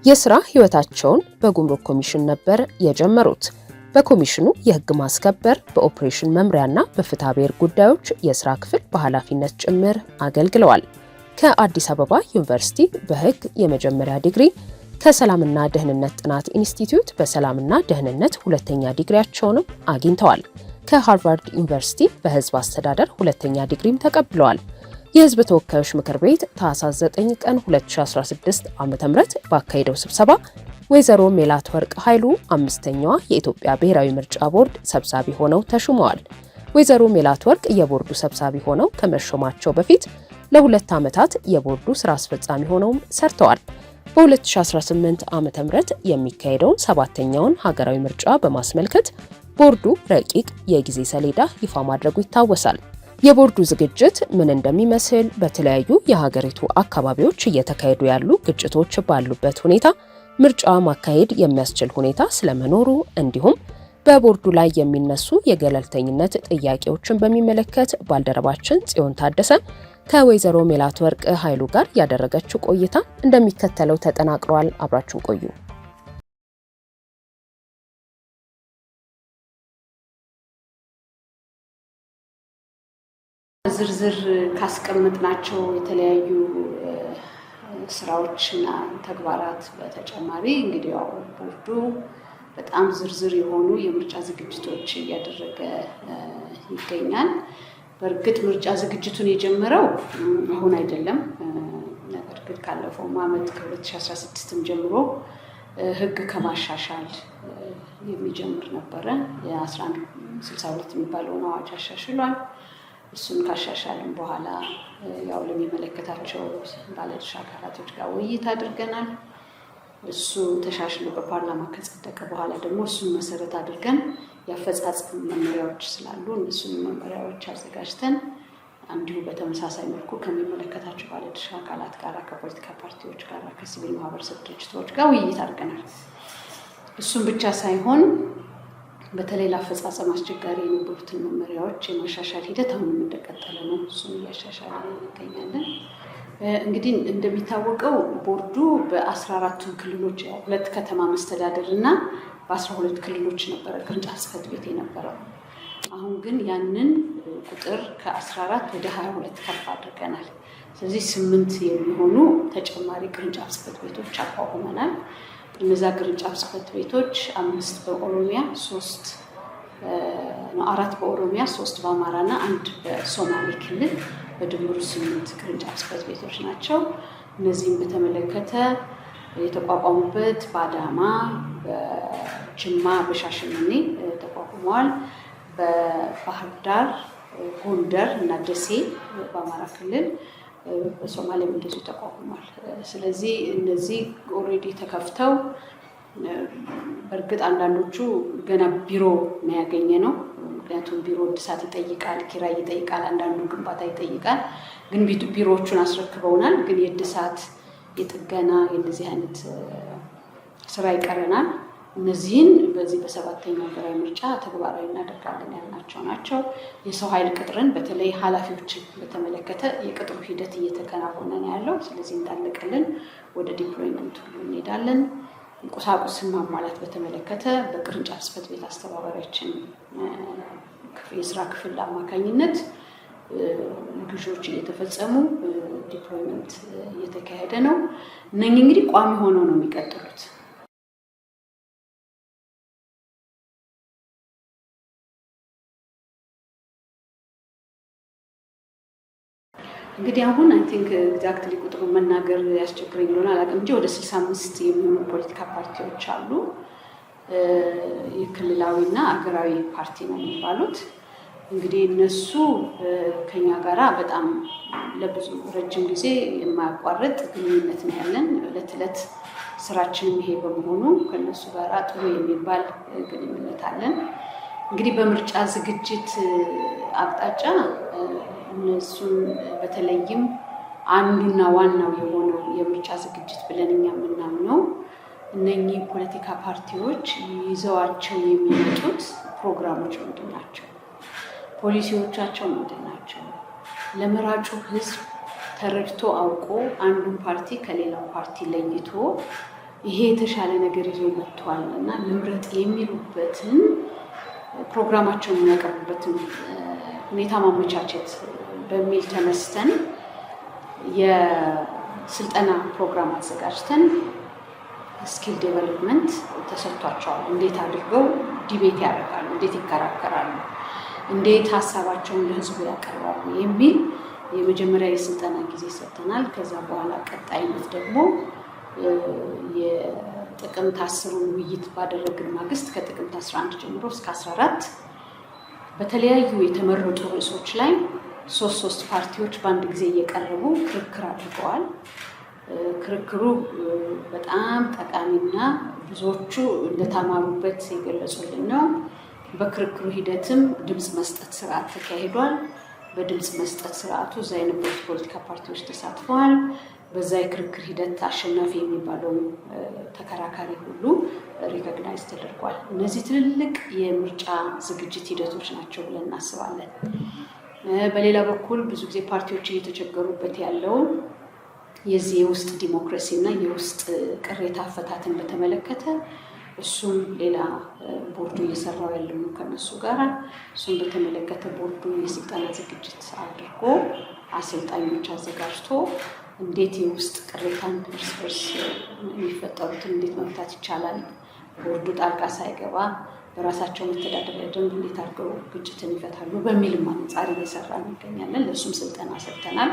የሥራ ህይወታቸውን በጉምሩክ ኮሚሽን ነበር የጀመሩት። በኮሚሽኑ የህግ ማስከበር በኦፕሬሽን መምሪያና በፍትሐ ብሔር ጉዳዮች የሥራ ክፍል በኃላፊነት ጭምር አገልግለዋል። ከአዲስ አበባ ዩኒቨርሲቲ በህግ የመጀመሪያ ዲግሪ፣ ከሰላምና ደህንነት ጥናት ኢንስቲትዩት በሰላምና ደህንነት ሁለተኛ ዲግሪያቸውንም አግኝተዋል። ከሃርቫርድ ዩኒቨርሲቲ በህዝብ አስተዳደር ሁለተኛ ዲግሪም ተቀብለዋል። የህዝብ ተወካዮች ምክር ቤት ታኅሳስ 9 ቀን 2016 ዓ.ም ባካሄደው ስብሰባ ወይዘሮ ሜላትወርቅ ኃይሉ አምስተኛዋ የኢትዮጵያ ብሔራዊ ምርጫ ቦርድ ሰብሳቢ ሆነው ተሹመዋል። ወይዘሮ ሜላትወርቅ የቦርዱ ሰብሳቢ ሆነው ከመሾማቸው በፊት ለ2 ዓመታት የቦርዱ ስራ አስፈጻሚ ሆነው ሰርተዋል። በ2018 ዓ.ም የሚካሄደውን 7ኛውን ሀገራዊ ምርጫ በማስመልከት ቦርዱ ረቂቅ የጊዜ ሰሌዳ ይፋ ማድረጉ ይታወሳል። የቦርዱ ዝግጅት ምን እንደሚመስል፣ በተለያዩ የሀገሪቱ አካባቢዎች እየተካሄዱ ያሉ ግጭቶች ባሉበት ሁኔታ ምርጫ ማካሄድ የሚያስችል ሁኔታ ስለመኖሩ እንዲሁም በቦርዱ ላይ የሚነሱ የገለልተኝነት ጥያቄዎችን በሚመለከት ባልደረባችን ጽዮን ታደሰ ከወይዘሮ ሜላትወርቅ ኃይሉ ጋር ያደረገችው ቆይታ እንደሚከተለው ተጠናቅሯል። አብራችሁን ቆዩ። ዝርዝር ካስቀመጥናቸው የተለያዩ ስራዎችና ተግባራት በተጨማሪ እንግዲህ ያው ቦርዱ በጣም ዝርዝር የሆኑ የምርጫ ዝግጅቶች እያደረገ ይገኛል። በእርግጥ ምርጫ ዝግጅቱን የጀመረው አሁን አይደለም። ነገር ግን ካለፈው ዓመት ከ2016 ጀምሮ ህግ ከማሻሻል የሚጀምር ነበረ። የ1162 የሚባለውን አዋጅ አሻሽሏል። እሱን ካሻሻልን በኋላ ያው ለሚመለከታቸው ባለድርሻ አካላቶች ጋር ውይይት አድርገናል። እሱ ተሻሽሎ በፓርላማ ከጸደቀ በኋላ ደግሞ እሱን መሰረት አድርገን የአፈጻጸም መመሪያዎች ስላሉ እነሱን መመሪያዎች አዘጋጅተን እንዲሁ በተመሳሳይ መልኩ ከሚመለከታቸው ባለድርሻ አካላት ጋር፣ ከፖለቲካ ፓርቲዎች ጋር፣ ከሲቪል ማህበረሰብ ድርጅቶች ጋር ውይይት አድርገናል። እሱን ብቻ ሳይሆን በተለይ ለአፈጻጸም አስቸጋሪ የነበሩትን መመሪያዎች የማሻሻል ሂደት አሁንም እንደቀጠለ ነው። እሱን እያሻሻለ እንገኛለን። እንግዲህ እንደሚታወቀው ቦርዱ በ14 ክልሎች 2 ከተማ መስተዳደር እና በ12 ክልሎች ነበረ ቅርንጫፍ ጽሕፈት ቤት የነበረው። አሁን ግን ያንን ቁጥር ከ14 ወደ 22 ከፍ አድርገናል። ስለዚህ 8 የሚሆኑ ተጨማሪ ቅርንጫፍ ጽሕፈት ቤቶች አቋቁመናል። እነዛ ቅርንጫፍ ጽሕፈት ቤቶች 5 በኦሮሚያ፣ 4 በኦሮሚያ፣ 3 በአማራና 1 በሶማሌ ክልል በድምሩ 8 ቅርንጫፍ ጽሕፈት ቤቶች ናቸው። እነዚህም በተመለከተ የተቋቋሙበት በአዳማ፣ በጅማ፣ በሻሸመኔ ተቋቁመዋል። በባህር ዳር፣ ጎንደር እና ደሴ በአማራ ክልል፣ በሶማሌም እንደዚሁ ተቋቁሟል። ስለዚህ እነዚህ ኦልሬዲ ተከፍተው በእርግጥ አንዳንዶቹ ገና ቢሮ ነው ያገኘ ነው። ምክንያቱም ቢሮ እድሳት ይጠይቃል፣ ኪራይ ይጠይቃል፣ አንዳንዱ ግንባታ ይጠይቃል። ግን ቢሮዎቹን አስረክበውናል። ግን የእድሳት የጥገና የእንደዚህ አይነት ስራ ይቀረናል። እነዚህን በዚህ በ7ኛው ሀገራዊ ምርጫ ተግባራዊ እናደርጋለን ያልናቸው ናቸው። የሰው ኃይል ቅጥርን በተለይ ኃላፊዎችን በተመለከተ የቅጥሩ ሂደት እየተከናወነ ነው ያለው። ስለዚህ እንዳለቀልን ወደ ዲፕሎይመንት ሁሉ እንሄዳለን። ቁሳቁስን ማሟላት በተመለከተ በቅርንጫፍ ጽሕፈት ቤት አስተባባሪያችን የስራ ክፍል አማካኝነት ግዢዎች እየተፈጸሙ ዲፕሎይመንት እየተካሄደ ነው። እነኚህ እንግዲህ ቋሚ ሆነው ነው የሚቀጥሉት። እንግዲህ አሁን አይ ቲንክ ኤግዛክትሊ ቁጥሩን መናገር ያስቸግረኝ እንደሆነ አላውቅም እንጂ ወደ 65 የሚሆኑ ፖለቲካ ፓርቲዎች አሉ። የክልላዊና አገራዊ ፓርቲ ነው የሚባሉት። እንግዲህ እነሱ ከኛ ጋራ በጣም ለብዙ ረጅም ጊዜ የማያቋርጥ ግንኙነት ነው ያለን። ዕለት ዕለት ስራችንም ይሄ በመሆኑ ከነሱ ጋራ ጥሩ የሚባል ግንኙነት አለን። እንግዲህ በምርጫ ዝግጅት አቅጣጫ እነሱን በተለይም አንዱና ዋናው የሆነው የምርጫ ዝግጅት ብለን እኛ የምናምነው እነኚህ ፖለቲካ ፓርቲዎች ይዘዋቸው የሚመጡት ፕሮግራሞች ምንድን ናቸው? ፖሊሲዎቻቸው ምንድን ናቸው? ለመራጩ ሕዝብ ተረድቶ አውቆ አንዱን ፓርቲ ከሌላው ፓርቲ ለይቶ ይሄ የተሻለ ነገር ይዞ መጥቷል እና ልምረጥ የሚሉበትን ፕሮግራማቸውን የሚያቀርቡበትን ሁኔታ ማመቻቸት በሚል ተነስተን የስልጠና ፕሮግራም አዘጋጅተን ስኪል ዴቨሎፕመንት ተሰጥቷቸዋል። እንዴት አድርገው ዲቤት ያደርጋሉ፣ እንዴት ይከራከራሉ፣ እንዴት ሀሳባቸውን ለህዝቡ ያቀርባሉ የሚል የመጀመሪያ የስልጠና ጊዜ ሰጥተናል። ከዛ በኋላ ቀጣይነት ደግሞ የጥቅምት 10ን ውይይት ባደረግን ማግስት ከጥቅምት 11 ጀምሮ እስከ 14 በተለያዩ የተመረጡ ርዕሶች ላይ ሶስት ፓርቲዎች በአንድ ጊዜ እየቀረቡ ክርክር አድርገዋል። ክርክሩ በጣም ጠቃሚና ብዙዎቹ እንደተማሩበት የገለጹልን ነው። በክርክሩ ሂደትም ድምፅ መስጠት ስርዓት ተካሂዷል። በድምፅ መስጠት ስርዓቱ እዛ የነበሩት ፖለቲካ ፓርቲዎች ተሳትፈዋል። በዛ የክርክር ሂደት አሸናፊ የሚባለው ተከራካሪ ሁሉ ሪኮግናይዝ ተደርጓል። እነዚህ ትልልቅ የምርጫ ዝግጅት ሂደቶች ናቸው ብለን እናስባለን። በሌላ በኩል ብዙ ጊዜ ፓርቲዎች እየተቸገሩበት ያለው የዚህ የውስጥ ዲሞክራሲ እና የውስጥ ቅሬታ አፈታትን በተመለከተ እሱም ሌላ ቦርዱ እየሰራው ያለው ነው ከነሱ ጋር። እሱም በተመለከተ ቦርዱ የስልጠና ዝግጅት አድርጎ አሰልጣኞች አዘጋጅቶ እንዴት የውስጥ ቅሬታን እርስ በርስ የሚፈጠሩትን እንዴት መፍታት ይቻላል፣ ቦርዱ ጣልቃ ሳይገባ በራሳቸው መተዳደሪያ ደንብ እንዴት አድርገው ግጭትን ይፈታሉ በሚልም አንጻር እየሰራ እንገኛለን። ለእሱም ስልጠና ሰጥተናል።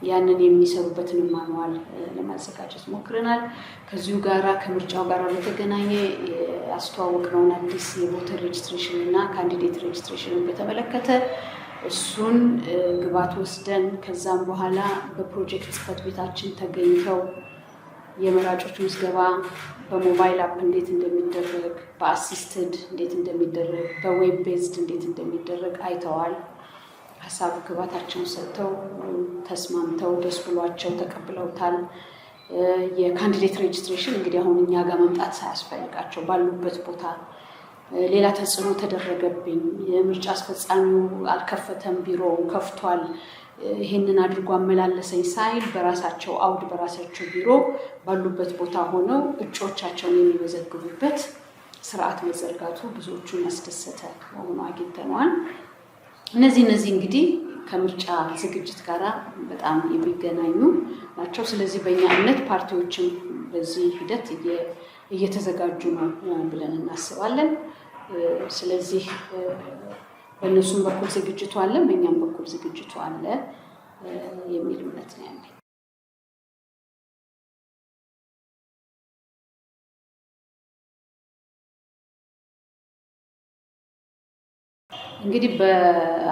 ያንን የሚሰሩበትን ማንዋል ለማዘጋጀት ሞክረናል። ከዚሁ ጋራ ከምርጫው ጋር በተገናኘ ያስተዋወቅነውን አዲስ የቮተር ሬጅስትሬሽን እና ካንዲዴት ሬጅስትሬሽንን በተመለከተ እሱን ግባት ወስደን ከዛም በኋላ በፕሮጀክት ጽሕፈት ቤታችን ተገኝተው የመራጮች ምዝገባ በሞባይል አፕ እንዴት እንደሚደረግ፣ በአሲስትድ እንዴት እንደሚደረግ፣ በዌብ ቤዝድ እንዴት እንደሚደረግ አይተዋል። ሀሳብ ግባታቸውን ሰጥተው ተስማምተው ደስ ብሏቸው ተቀብለውታል። የካንዲዴት ሬጅስትሬሽን እንግዲህ አሁን እኛ ጋር መምጣት ሳያስፈልጋቸው ባሉበት ቦታ ሌላ ተጽዕኖ ተደረገብኝ፣ የምርጫ አስፈጻሚው አልከፈተም፣ ቢሮ ከፍቷል፣ ይህንን አድርጎ አመላለሰኝ ሳይል በራሳቸው አውድ በራሳቸው ቢሮ ባሉበት ቦታ ሆነው እጩዎቻቸውን የሚመዘግቡበት ስርዓት መዘርጋቱ ብዙዎቹን ያስደሰተ መሆኑ አግኝተነዋል። እነዚህ እንግዲህ ከምርጫ ዝግጅት ጋር በጣም የሚገናኙ ናቸው። ስለዚህ በእኛ እምነት ፓርቲዎችም በዚህ ሂደት እየተዘጋጁ ነው ብለን እናስባለን። ስለዚህ በእነሱም በኩል ዝግጅቱ አለ፣ በእኛም በኩል ዝግጅቱ አለ የሚል እምነት ነው ያለኝ። እንግዲህ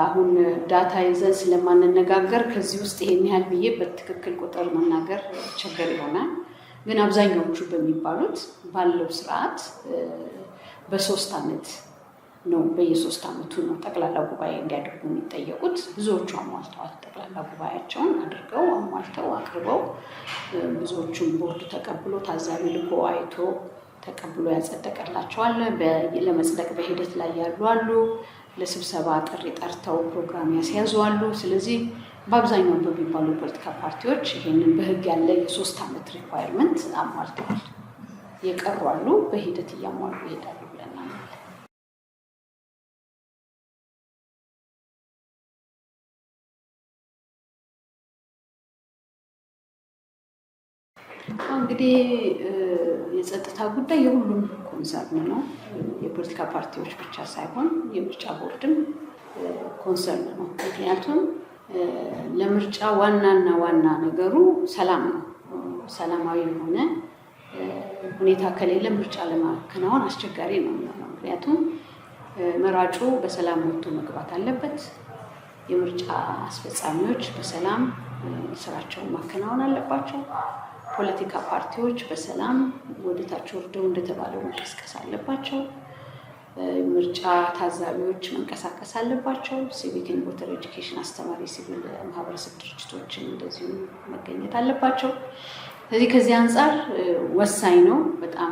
አሁን ዳታ ይዘን ስለማንነጋገር ከዚህ ውስጥ ይሄን ያህል ብዬ በትክክል ቁጥር መናገር ቸገር ይሆናል። ግን አብዛኛዎቹ በሚባሉት ባለው ስርዓት በ3 ዓመት ነው፣ በየ3 ዓመቱ ነው ጠቅላላ ጉባኤ እንዲያደርጉ የሚጠየቁት። ብዙዎቹ አሟልተዋል። ጠቅላላ ጉባኤያቸውን አድርገው አሟልተው አቅርበው ብዙዎቹም ቦርዱ ተቀብሎ ታዛቢ ልኮ አይቶ ተቀብሎ ያጸደቀላቸዋል። ለመጽደቅ በሂደት ላይ ያሉ አሉ። ለስብሰባ ጥሪ ጠርተው ፕሮግራም ያስያዙ አሉ። ስለዚህ በአብዛኛው በሚባሉ ፖለቲካ ፓርቲዎች ይህንን በህግ ያለ የ3 ዓመት ሪኳየርመንት አሟልተዋል። የቀሩ አሉ፣ በሂደት እያሟሉ ይሄዳሉ ብለን እናምናለን። እንግዲህ የጸጥታ ጉዳይ የሁሉም ኮንሰርን ነው። የፖለቲካ ፓርቲዎች ብቻ ሳይሆን የምርጫ ቦርድም ኮንሰርን ነው። ምክንያቱም ለምርጫ ዋና ነገሩ ሰላም ነው። ሰላማዊ የሆነ ሁኔታ ከሌለ ምርጫ ለማከናወን አስቸጋሪ ነው የሚሆነው። ምክንያቱም መራጩ በሰላም ወጥቶ መግባት አለበት። የምርጫ አስፈጻሚዎች በሰላም ስራቸውን ማከናወን አለባቸው። ፖለቲካ ፓርቲዎች በሰላም ወደታች ወርደው እንደተባለው መንቀሳቀስ አለባቸው። ምርጫ ታዛቢዎች መንቀሳቀስ አለባቸው። ሲቪክ ኤንድ ቮተር ኤጁኬሽን አስተማሪ ሲቪል ማህበረሰብ ድርጅቶችን እንደዚሁ መገኘት አለባቸው። ስለዚህ ከዚህ አንጻር ወሳኝ ነው፣ በጣም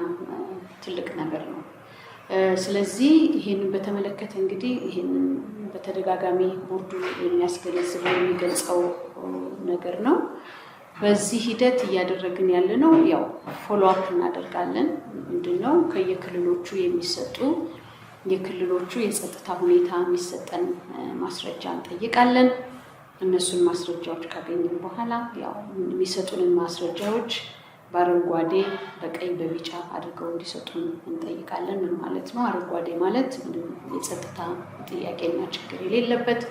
ትልቅ ነገር ነው። ስለዚህ ይህንን በተመለከተ እንግዲህ ይህንን በተደጋጋሚ ቦርዱ የሚያስገነዝበው የሚገልጸው ነገር ነው። በዚህ ሂደት እያደረግን ያለነው ያው ፎሎ አፕ እናደርጋለን። ምንድነው ከየክልሎቹ የሚሰጡ የክልሎቹ የጸጥታ ሁኔታ የሚሰጠን ማስረጃ እንጠይቃለን። እነሱን ማስረጃዎች ካገኘን በኋላ ያው የሚሰጡንን ማስረጃዎች በአረንጓዴ፣ በቀይ፣ በቢጫ አድርገው እንዲሰጡን እንጠይቃለን። ምን ማለት ነው? አረንጓዴ ማለት የጸጥታ ጥያቄና ችግር የሌለበት፣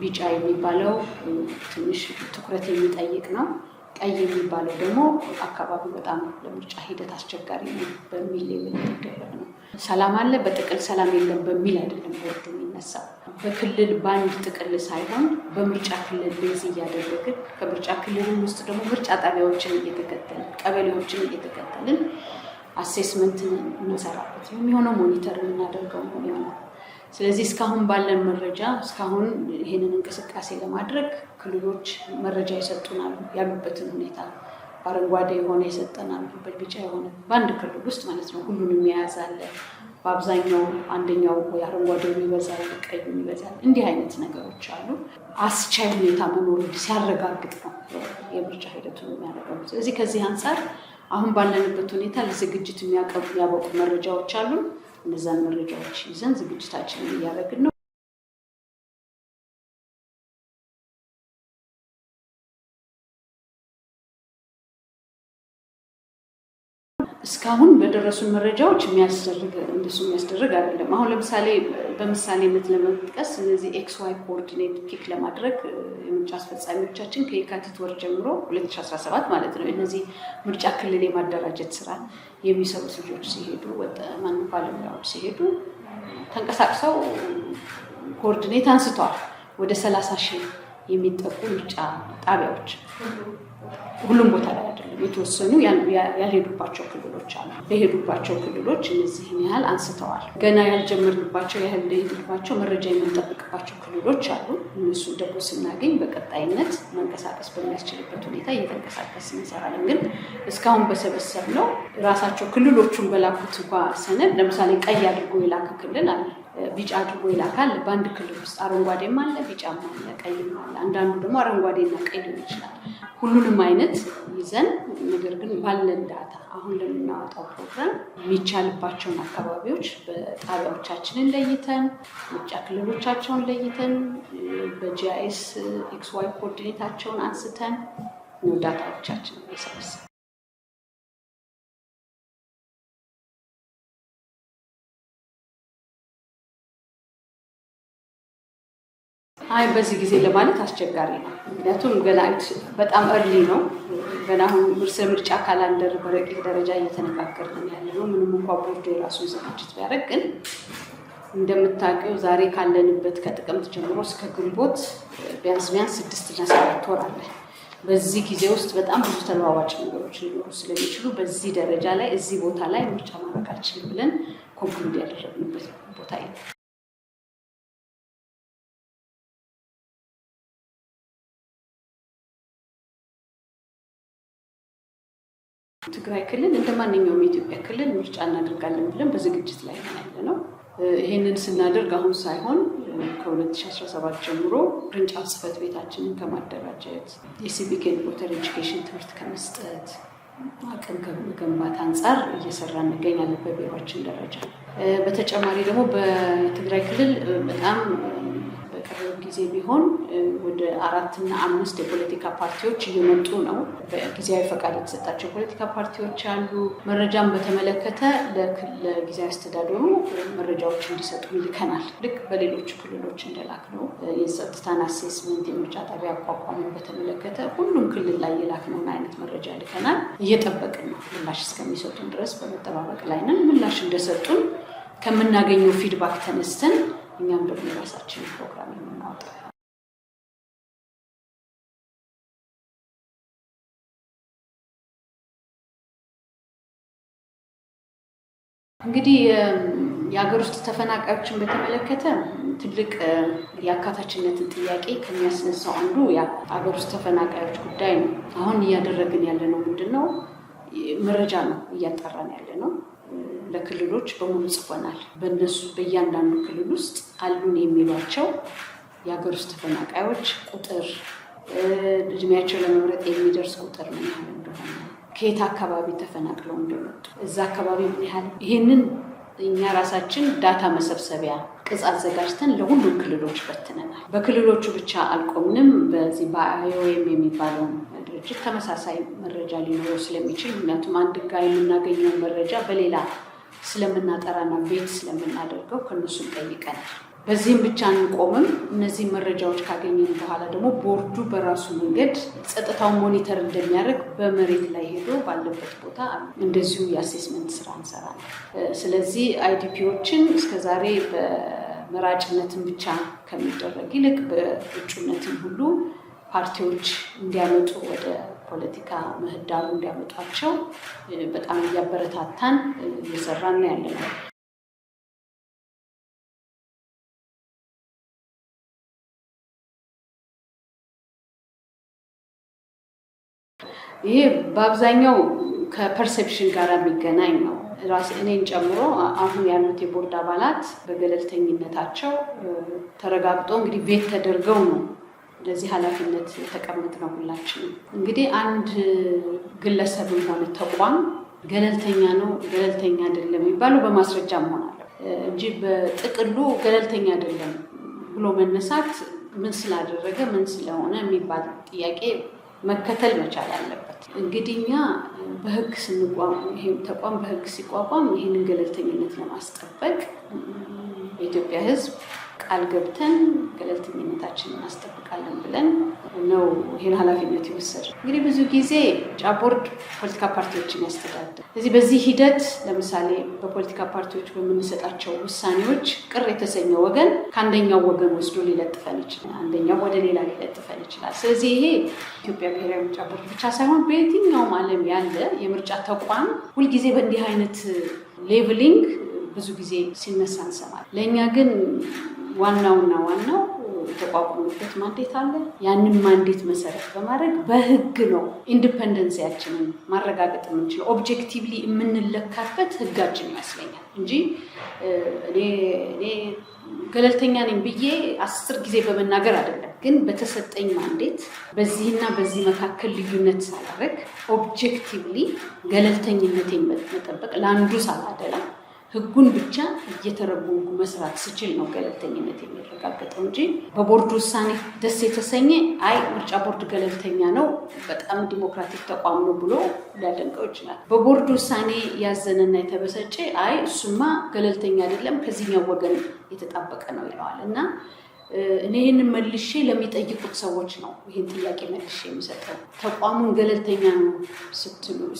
ቢጫ የሚባለው ትንሽ ትኩረት የሚጠይቅ ነው፣ ቀይ የሚባለው ደግሞ አካባቢው በጣም ለምርጫ ሂደት አስቸጋሪ ነው በሚል የሚደረግ ነው። ሰላም አለ በጥቅል ሰላም የለም በሚል አይደለም ቦርዱ የሚነሳው። በክልል በአንድ ጥቅል ሳይሆን በምርጫ ክልል ቤዝ እያደረግን ከምርጫ ክልል ውስጥ ደግሞ ምርጫ ጣቢያዎችን እየተከተልን ቀበሌዎችን እየተከተልን አሴስመንት እንሰራበት የሚሆነው ሞኒተር የምናደርገው የሚሆነው። ስለዚህ እስካሁን ባለን መረጃ እስካሁን ይህንን እንቅስቃሴ ለማድረግ ክልሎች መረጃ ይሰጡናል። ያሉበትን ሁኔታ በአረንጓዴ የሆነ ይሰጠናል፣ በቢጫ የሆነ በአንድ ክልል ውስጥ ማለት ነው። ሁሉንም የያዘ አለ። በአብዛኛው አንደኛው ወይ አረንጓዴው ይበዛል፣ ቀዩ ይበዛል። እንዲህ አይነት ነገሮች አሉ። አስቻይ ሁኔታ መኖር ሲያረጋግጥ ነው የምርጫ ሂደቱን የሚያደርገው። ስለዚህ ከዚህ አንጻር አሁን ባለንበት ሁኔታ ለዝግጅት የሚያበቁ መረጃዎች አሉ። እነዛን መረጃዎች ይዘን ዝግጅታችንን እያደረግን ነው። እስካሁን በደረሱን መረጃዎች እንደሱ የሚያስደርግ አይደለም። አሁን ለምሳሌ በምሳሌነት ለመጥቀስ እነዚህ XY ኮኦርዲኔት ፒክ ለማድረግ የምርጫ አስፈጻሚዎቻችን ከየካቲት ወር ጀምሮ 2017 ማለት ነው እነዚህ ምርጫ ክልል የማደራጀት ስራ የሚሰሩት ልጆች ሲሄዱ ባለሙያዎች ሲሄዱ ተንቀሳቅሰው ኮኦርዲኔት አንስተዋል። ወደ 30,000 የሚጠቁ ምርጫ ጣቢያዎች ሁሉም ቦታ ላይ አይደለም፣ የተወሰኑ ያልሄዱባቸው ክልሎች አሉ። በሄዱባቸው ክልሎች እነዚህን ያህል አንስተዋል። ገና ያልጀመርንባቸው ያልሄድንባቸው መረጃ የምንጠብቅባቸው ክልሎች አሉ። እነሱ ደግሞ ስናገኝ በቀጣይነት መንቀሳቀስ በሚያስችልበት ሁኔታ እየተንቀሳቀስ እንሰራለን። ግን እስካሁን በሰበሰብነው ራሳቸው ክልሎቹን በላኩት እንኳ ሰነድ ለምሳሌ ቀይ አድርጎ የላከ ክልል አለ፣ ቢጫ አድርጎ ይላካል። በአንድ ክልል ውስጥ አረንጓዴም አለ፣ ቢጫም አለ፣ ቀይም አለ። አንዳንዱ ደግሞ አረንጓዴና ቀይ ሊሆን ይችላል። ሁሉንም አይነት ይዘን ነገር ግን ባለን ዳታ አሁን ለምናወጣው ፕሮግራም የሚቻልባቸውን አካባቢዎች በጣቢያዎቻችንን ለይተን ምርጫ ክልሎቻቸውን ለይተን በጂአይኤስ XY ኮኦርዲኔታቸውን አንስተን ነው ዳታዎቻችንን የሰበሰብን። በዚህ ጊዜ ለማለት አስቸጋሪ ነው። ምክንያቱም ገና በጣም እርሊ ነው። ገና አሁን ምርጫ ካላንደር በረቂቅ ደረጃ እየተነጋገርን ያለ ነው። ምንም እንኳ ቦርዱ የራሱን ዝግጅት ቢያደርግ ግን እንደምታውቂው ዛሬ ካለንበት ከጥቅምት ጀምሮ እስከ ግንቦት ቢያንስ 6 እና 7 ወር አለ። በዚህ ጊዜ ውስጥ በጣም ብዙ ተለዋዋጭ ነገሮች ሊኖሩ ስለሚችሉ በዚህ ደረጃ ላይ እዚህ ቦታ ላይ ምርጫ ማድረግ አልችልም ብለን ኮንክሉድ ያደረግንበት ቦታ የለም። ትግራይ ክልል እንደ ማንኛውም የኢትዮጵያ ክልል ምርጫ እናደርጋለን ብለን በዝግጅት ላይ ያለ ነው። ይህንን ስናደርግ አሁን ሳይሆን ከ2017 ጀምሮ ቅርንጫፍ ጽሕፈት ቤታችንን ከማደራጀት የሲቪክ ኤንድ ቮተር ኤጁኬሽን ትምህርት ከመስጠት አቅም ከመገንባት አንጻር እየሰራ እንገኛለን በቢሮችን ደረጃ። በተጨማሪ ደግሞ በትግራይ ክልል በጣም በቅርብ ጊዜ ቢሆን ወደ 4 እና 5 የፖለቲካ ፓርቲዎች እየመጡ ነው። በጊዜያዊ ፈቃድ የተሰጣቸው የፖለቲካ ፓርቲዎች አሉ። መረጃን በተመለከተ ለጊዜያዊ አስተዳደሩ መረጃዎች እንዲሰጡ ይልከናል። ልክ በሌሎቹ ክልሎች እንደላክ ነው። የጸጥታን አሴስመንት የምርጫ ጣቢያ አቋቋምን በተመለከተ ሁሉም ክልል ላይ የላክነውን አይነት መረጃ ልከናል። እየጠበቅን ነው። ምላሽ እስከሚሰጡን ድረስ በመጠባበቅ ላይ ነን። ምላሽ እንደሰጡን ከምናገኘው ፊድባክ ተነስተን እኛም ደግሞ የራሳችን ፕሮግራም የምናወጣው። እንግዲህ የሀገር ውስጥ ተፈናቃዮችን በተመለከተ ትልቅ የአካታችነትን ጥያቄ ከሚያስነሳው አንዱ የሀገር ውስጥ ተፈናቃዮች ጉዳይ ነው። አሁን እያደረግን ያለ ነው ምንድነው? መረጃ ነው እያጣራን ያለ ነው። ለክልሎች በሙሉ ጽፈናል። በእነሱ በእያንዳንዱ ክልል ውስጥ አሉን የሚሏቸው የሀገር ውስጥ ተፈናቃዮች ቁጥር፣ እድሜያቸው ለመምረጥ የሚደርስ ቁጥር ምን ያህል እንደሆነ፣ ከየት አካባቢ ተፈናቅለው እንደመጡ፣ እዛ አካባቢ ምን ያህል ይሄንን እኛ ራሳችን ዳታ መሰብሰቢያ ቅጽ አዘጋጅተን ለሁሉም ክልሎች በትነናል። በክልሎቹ ብቻ አልቆምንም። በዚህ በአይኦኤም የሚባለው ድርጅት ተመሳሳይ መረጃ ሊኖረው ስለሚችል ምክንያቱም አንድ ጋር የምናገኘው መረጃ በሌላ ስለምናጠራና ቤት ስለምናደርገው ከነሱም ጠይቀናል። በዚህም ብቻ አንቆምም። እነዚህ መረጃዎች ካገኘን በኋላ ደግሞ ቦርዱ በራሱ መንገድ ጸጥታውን ሞኒተር እንደሚያደርግ በመሬት ላይ ሄዶ ባለበት ቦታ እንደዚሁ የአሴስመንት ስራ እንሰራለን። ስለዚህ አይዲፒዎችን እስከዛሬ በመራጭነትን ብቻ ከሚደረግ ይልቅ በእጩነትን ሁሉ ፓርቲዎች እንዲያመጡ ወደ ፖለቲካ ምህዳሩ እንዲያመጧቸው በጣም እያበረታታን እየሰራን ያለነው። ይሄ በአብዛኛው ከፐርሴፕሽን ጋር የሚገናኝ ነው። እኔን ጨምሮ አሁን ያሉት የቦርድ አባላት በገለልተኝነታቸው ተረጋግጦ እንግዲህ ቬት ተደርገው ነው ለዚህ ኃላፊነት የተቀመጥነው። ሁላችንም እንግዲህ አንድ ግለሰብም ሆነ ተቋም ገለልተኛ ነው ገለልተኛ አይደለም የሚባለው በማስረጃ መሆን አለ እንጂ በጥቅሉ ገለልተኛ አይደለም ብሎ መነሳት ምን ስላደረገ ምን ስለሆነ የሚባል ጥያቄ መከተል መቻል አለበት። እንግዲህ እኛ በህግ ስንቋቋም ይሄ ተቋም በህግ ሲቋቋም ይሄንን ገለልተኝነት ለማስጠበቅ በኢትዮጵያ ሕዝብ ቃል ገብተን ገለልተኝነታችንን እናስጠብቃለን ብለን ነው ይሄን ኃላፊነት ይወሰድ። እንግዲህ ብዙ ጊዜ ምርጫ ቦርድ ፖለቲካ ፓርቲዎችን ያስተዳድራል። ስለዚህ በዚህ ሂደት ለምሳሌ በፖለቲካ ፓርቲዎች በምንሰጣቸው ውሳኔዎች ቅር የተሰኘ ወገን ከአንደኛው ወገን ወስዶ ሊለጥፈን ይችላል፣ አንደኛው ወደ ሌላ ሊለጥፈን ይችላል። ስለዚህ ይሄ ኢትዮጵያ ብሔራዊ ምርጫ ቦርድ ብቻ ሳይሆን በየትኛውም ዓለም ያለ የምርጫ ተቋም ሁልጊዜ በእንዲህ አይነት ሌቭሊንግ ብዙ ጊዜ ሲነሳ እንሰማለን። ለእኛ ግን ዋናው የተቋቋመበት ማንዴት አለ። ያንን ማንዴት መሰረት በማድረግ በህግ ነው ኢንዲፔንደንሲያችንን ማረጋገጥ የምንችለው። ኦብጀክቲቭሊ የምንለካበት ህጋችን ይመስለኛል እንጂ እኔ ገለልተኛ ነኝ ብዬ 10 ጊዜ በመናገር አይደለም። ግን በተሰጠኝ ማንዴት በዚህና በዚህ መካከል ልዩነት ሳላደርግ ኦብጀክቲቭሊ ገለልተኝነቴን መጠበቅ ለአንዱ ሳላደላ ህጉን ብቻ እየተረጎምኩ መስራት ስችል ነው ገለልተኝነት የሚረጋገጠው እንጂ በቦርድ ውሳኔ ደስ የተሰኘ አይ ምርጫ ቦርድ ገለልተኛ ነው በጣም ዲሞክራቲክ ተቋም ነው ብሎ ሊያደንቀው ይችላል። በቦርድ ውሳኔ ያዘነና የተበሰጨ አይ እሱማ ገለልተኛ አይደለም ከዚህኛው ወገን የተጣበቀ ነው ይለዋል። እና እኔ ይህንን መልሼ ለሚጠይቁት ሰዎች ነው ይህን ጥያቄ መልሼ የሚሰጠው። ተቋሙን ገለልተኛ ነው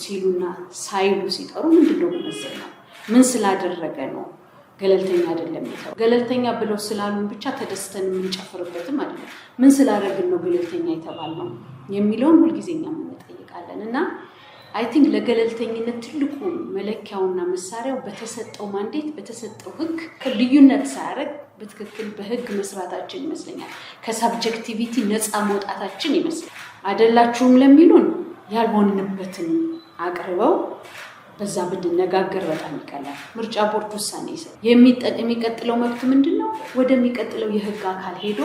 ሲሉና ሳይሉ ሲቀሩ ምንድነው መመዘኛው? ምን ስላደረገ ነው ገለልተኛ አይደለም የሚለው? ገለልተኛ ብለው ስላሉን ብቻ ተደስተን የምንጨፍርበትም አይደለም። ምን ስላደረግን ነው ገለልተኛ የተባልነው የሚለውን ሁልጊዜኛ እንጠይቃለን። እና አይ ቲንክ ለገለልተኝነት ትልቁ መለኪያውና መሳሪያው በተሰጠው ማንዴት በተሰጠው ህግ ልዩነት ሳያደርግ በትክክል በህግ መስራታችን ይመስለኛል። ከሳብጀክቲቪቲ ነፃ መውጣታችን ይመስለኛል። አይደላችሁም ለሚሉን ያልሆንንበትን አቅርበው በዛ ብንነጋገር በጣም ይቀላል። ምርጫ ቦርድ ውሳኔ ይሰጥ የሚቀጥለው መብት ምንድነው? ወደሚቀጥለው የህግ አካል ሄዶ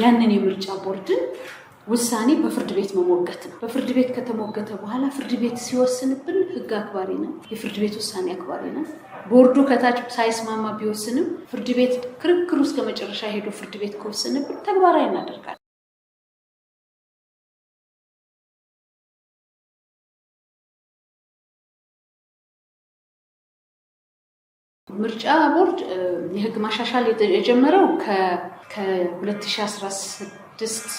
ያንን የምርጫ ቦርድን ውሳኔ በፍርድ ቤት መሞገት ነው። በፍርድ ቤት ከተሞገተ በኋላ ፍርድ ቤት ሲወስንብን ህግ አክባሪ ነው፣ የፍርድ ቤት ውሳኔ አክባሪ ነው። ቦርዱ ከታች ሳይስማማ ቢወስንም ፍርድ ቤት ክርክሩ እስከ መጨረሻ ሄዶ ፍርድ ቤት ከወሰንብን ተግባራዊ እናደርጋለን። ምርጫ ቦርድ የህግ ማሻሻል የጀመረው ከ2016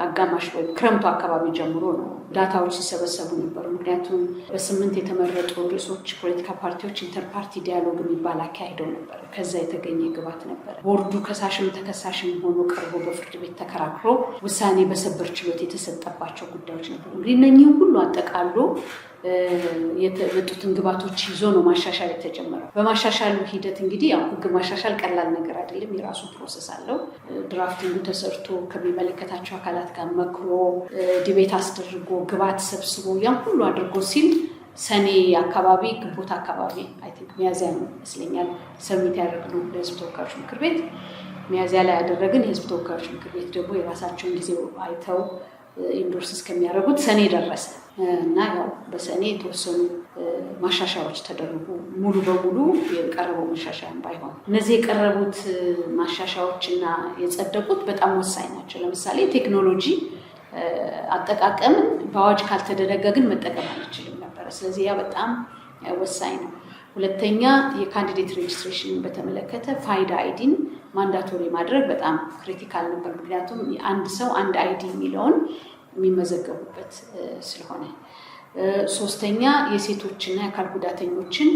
አጋማሽ ወይ ክረምቱ አካባቢ ጀምሮ ነው። ዳታዎች ሲሰበሰቡ ነበሩ። ምክንያቱም በ8 የተመረጡ ርዕሶች ፖለቲካ ፓርቲዎች ኢንተርፓርቲ ዲያሎግ የሚባል አካሂደው ነበር። ከዛ የተገኘ ግባት ነበር። ቦርዱ ከሳሽም ተከሳሽም ሆኖ ቀርቦ በፍርድ ቤት ተከራክሮ ውሳኔ በሰበር ችሎት የተሰጠባቸው ጉዳዮች ነበሩ። እንግዲህ እነኚህ ሁሉ አጠቃሎ የተመጡትን ግባቶች ይዞ ነው ማሻሻል የተጀመረው። በማሻሻሉ ሂደት እንግዲህ ያው ህግ ማሻሻል ቀላል ነገር አይደለም። የራሱ ፕሮሰስ አለው። ድራፍቲንጉ ተሰርቶ ከሚመለከታቸው አካላት ጋር መክሮ ዲቤት አስደርጎ ግባት ሰብስቦ ያን ሁሉ አድርጎ ሲል ሰኔ አካባቢ ግንቦት አካባቢ አይ ቲንክ ሚያዝያ ነው ይመስለኛል ሰሚት ያደረግነው ለህዝብ ተወካዮች ምክር ቤት። ሚያዝያ ላይ ያደረግን። የህዝብ ተወካዮች ምክር ቤት ደግሞ የራሳቸውን ጊዜ አይተው ኢንዶርስ እስከሚያደርጉት ሰኔ ደረሰ እና ያው በሰኔ የተወሰኑ ማሻሻያዎች ተደረጉ። ሙሉ በሙሉ የቀረበው ማሻሻያን ባይሆን እነዚህ የቀረቡት ማሻሻያዎችና የጸደቁት በጣም ወሳኝ ናቸው። ለምሳሌ ቴክኖሎጂ አጠቃቀምን በአዋጅ ካልተደነገግን መጠቀም አንችልም ነበር። ስለዚህ ያ በጣም ወሳኝ ነው። ሁለተኛ የካንዲዴት ሬጅስትሬሽንን በተመለከተ ፋይዳ አይዲን ማንዳቶሪ ማድረግ በጣም ክሪቲካል ነበር። ምክንያቱም አንድ ሰው አንድ አይዲ የሚለውን የሚመዘገቡበት ስለሆነ። ሶስተኛ የሴቶችና የአካል ጉዳተኞችን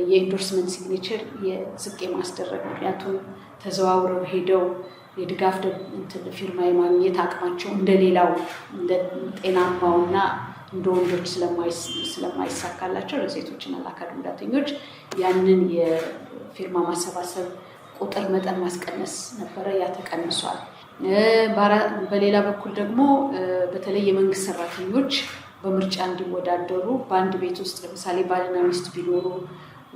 የኢንዶርስመንት ሲግኔቸር የዝቅ ማስደረግ። ምክንያቱም ተዘዋውረው ሄደው የድጋፍ ፊርማ የማግኘት አቅማቸው እንደሌላው እንደ ጤናማውና እንደ ወንዶች ስለማይሳካላቸው ለሴቶችና ለአካል ጉዳተኞች ያንን የፊርማ ማሰባሰብ ቁጥር መጠን ማስቀነስ ነበረ። ያ ተቀንሷል። በሌላ በኩል ደግሞ በተለይ የመንግስት ሰራተኞች በምርጫ እንዲወዳደሩ በአንድ ቤት ውስጥ ለምሳሌ ባልና ሚስት ቢኖሩ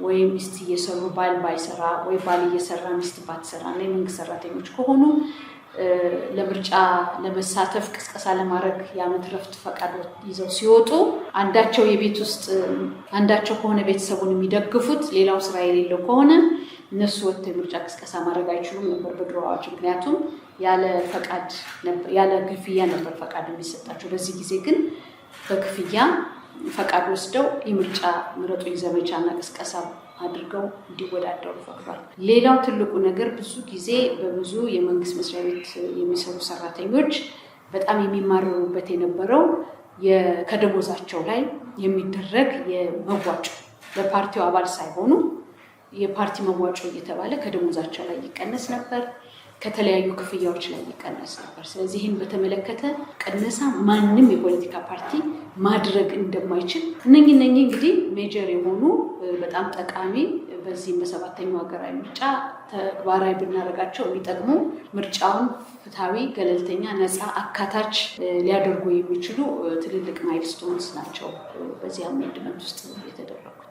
ወይ ሚስት እየሰሩ ባል ባይሰራ ወይ ባል እየሰራ ሚስት ባትሰራ እና የመንግስት ሰራተኞች ከሆኑ ለምርጫ ለመሳተፍ ቅስቀሳ ለማድረግ የዓመት ረፍት ፈቃድ ይዘው ሲወጡ አንዳቸው ከሆነ ቤተሰቡን የሚደግፉት ሌላው ስራ የሌለው ከሆነ እነሱ ወጥተው የምርጫ ቅስቀሳ ማድረግ አይችሉም ነበር በድሮ አዋጅ። ምክንያቱም ያለ ክፍያ ነበር ፈቃድ የሚሰጣቸው። በዚህ ጊዜ ግን በክፍያ ፈቃድ ወስደው የምርጫ ምረጡኝ ዘመቻና ቅስቀሳ አድርገው እንዲወዳደሩ ፈቅዷል። ሌላው ትልቁ ነገር ብዙ ጊዜ በብዙ የመንግስት መስሪያ ቤት የሚሰሩ ሰራተኞች በጣም የሚማረሩበት የነበረው ከደሞዛቸው ላይ የሚደረግ የመዋጮ ለፓርቲው አባል ሳይሆኑ የፓርቲ መዋጮ እየተባለ ከደሞዛቸው ላይ ይቀነስ ነበር፣ ከተለያዩ ክፍያዎች ላይ ይቀነስ ነበር። ስለዚህ ይህን በተመለከተ ቅነሳ ማንም የፖለቲካ ፓርቲ ማድረግ እንደማይችል እነኚህ እንግዲህ ሜጀር የሆኑ በጣም ጠቃሚ በዚህም በሰባተኛው ሀገራዊ ምርጫ ተግባራዊ ብናደርጋቸው የሚጠቅሙ ምርጫውን ፍትሃዊ፣ ገለልተኛ፣ ነፃ፣ አካታች ሊያደርጉ የሚችሉ ትልልቅ ማይልስቶንስ ናቸው በዚህ አሜንድመንት ውስጥ የተደረጉት።